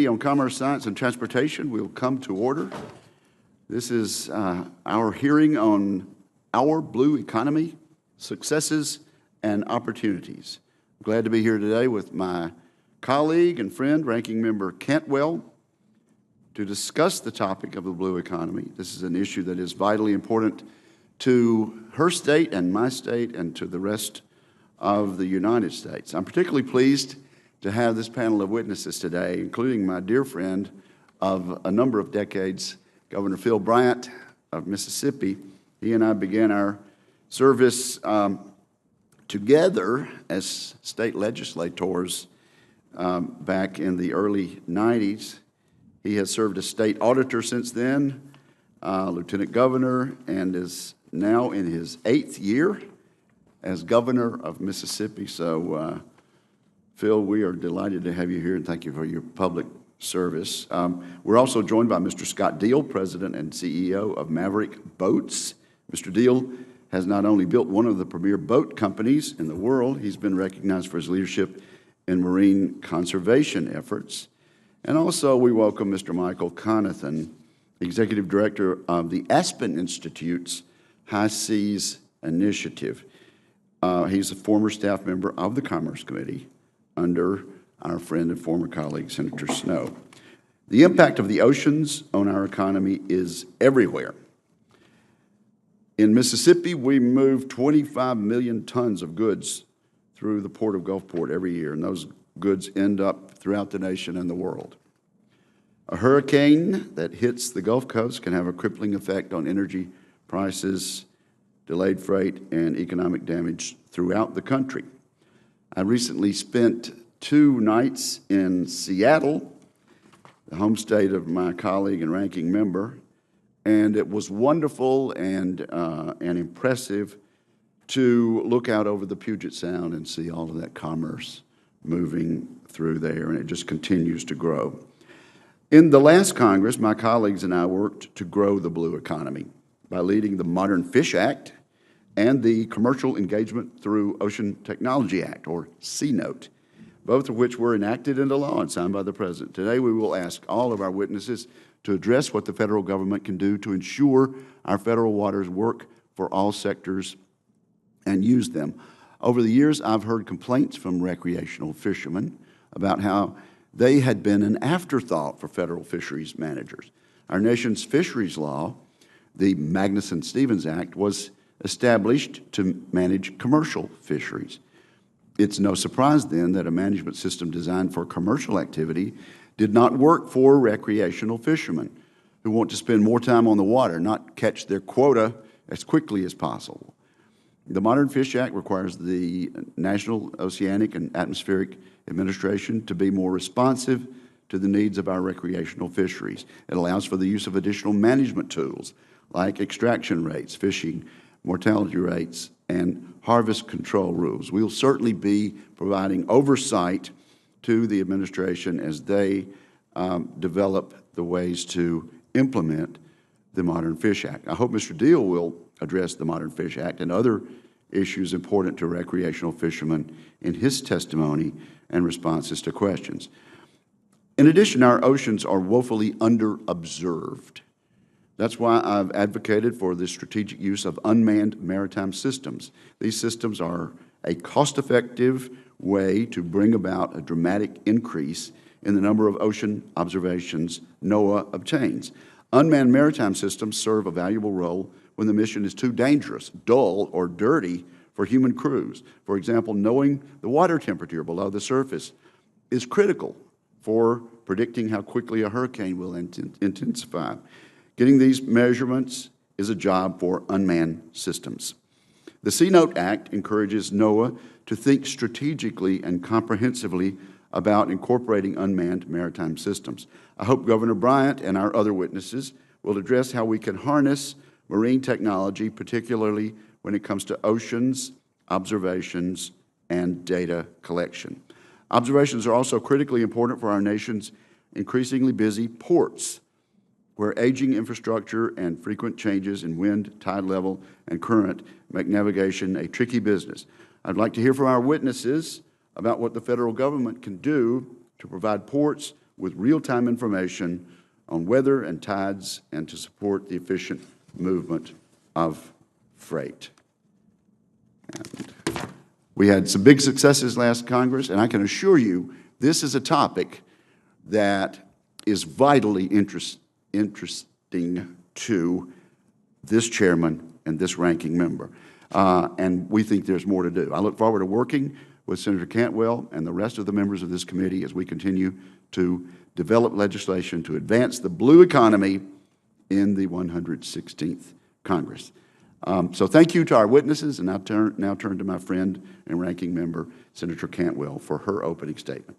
Committee on Commerce, Science, and Transportation will come to order. This is our hearing on our blue economy, successes, and opportunities. I'm glad to be here today with my colleague and friend, Ranking Member Cantwell, to discuss the topic of the blue economy. This is an issue that is vitally important to her state and my state and to the rest of the United States. I'm particularly pleased to have this panel of witnesses today, including my dear friend of a number of decades, Governor Phil Bryant of Mississippi. He and I began our service together as state legislators back in the early 90s. He has served as state auditor since then, lieutenant governor, and is now in his 8th year as governor of Mississippi. So, Phil, we are delighted to have you here, and thank you for your public service. We're also joined by Mr. Scott Deal, President and CEO of Maverick Boats. Mr. Deal has not only built one of the premier boat companies in the world, he's been recognized for his leadership in marine conservation efforts. And also we welcome Mr. Michael Conathan, Executive Director of the Aspen Institute's High Seas Initiative. He's a former staff member of the Commerce Committee under our friend and former colleague, Senator Snowe. The impact of the oceans on our economy is everywhere. In Mississippi, we move 25 million tons of goods through the port of Gulfport every year, and those goods end up throughout the nation and the world. A hurricane that hits the Gulf Coast can have a crippling effect on energy prices, delayed freight, and economic damage throughout the country. I recently spent 2 nights in Seattle, the home state of my colleague and ranking member, and it was wonderful and impressive to look out over the Puget Sound and see all of that commerce moving through there, and it just continues to grow. In the last Congress, my colleagues and I worked to grow the blue economy by leading the Modern Fish Act and the Commercial Engagement Through Ocean Technology Act, or CNOTE, both of which were enacted into law and signed by the President. Today, we will ask all of our witnesses to address what the federal government can do to ensure our federal waters work for all sectors and use them. Over the years, I've heard complaints from recreational fishermen about how they had been an afterthought for federal fisheries managers. Our nation's fisheries law, the Magnuson-Stevens Act, was established to manage commercial fisheries. It's no surprise then that a management system designed for commercial activity did not work for recreational fishermen who want to spend more time on the water, not catch their quota as quickly as possible. The Modern Fish Act requires the National Oceanic and Atmospheric Administration to be more responsive to the needs of our recreational fisheries. It allows for the use of additional management tools like extraction rates, fishing mortality rates, and harvest control rules. We'll certainly be providing oversight to the administration as they develop the ways to implement the Modern Fish Act. I hope Mr. Deal will address the Modern Fish Act and other issues important to recreational fishermen in his testimony and responses to questions. In addition, our oceans are woefully under-observed. That's why I've advocated for the strategic use of unmanned maritime systems. These systems are a cost-effective way to bring about a dramatic increase in the number of ocean observations NOAA obtains. Unmanned maritime systems serve a valuable role when the mission is too dangerous, dull, or dirty for human crews. For example, knowing the water temperature below the surface is critical for predicting how quickly a hurricane will intensify. Getting these measurements is a job for unmanned systems. The CNOTE Act encourages NOAA to think strategically and comprehensively about incorporating unmanned maritime systems. I hope Governor Bryant and our other witnesses will address how we can harness marine technology, particularly when it comes to oceans, observations, and data collection. Observations are also critically important for our nation's increasingly busy ports, where aging infrastructure and frequent changes in wind, tide level, and current make navigation a tricky business. I'd like to hear from our witnesses about what the federal government can do to provide ports with real-time information on weather and tides and to support the efficient movement of freight. And we had some big successes last Congress, and I can assure you this is a topic that is vitally interesting to this chairman and this ranking member. And we think there's more to do. I look forward to working with Senator Cantwell and the rest of the members of this committee as we continue to develop legislation to advance the blue economy in the 116th Congress. So thank you to our witnesses, and now turn to my friend and ranking member, Senator Cantwell, for her opening statement.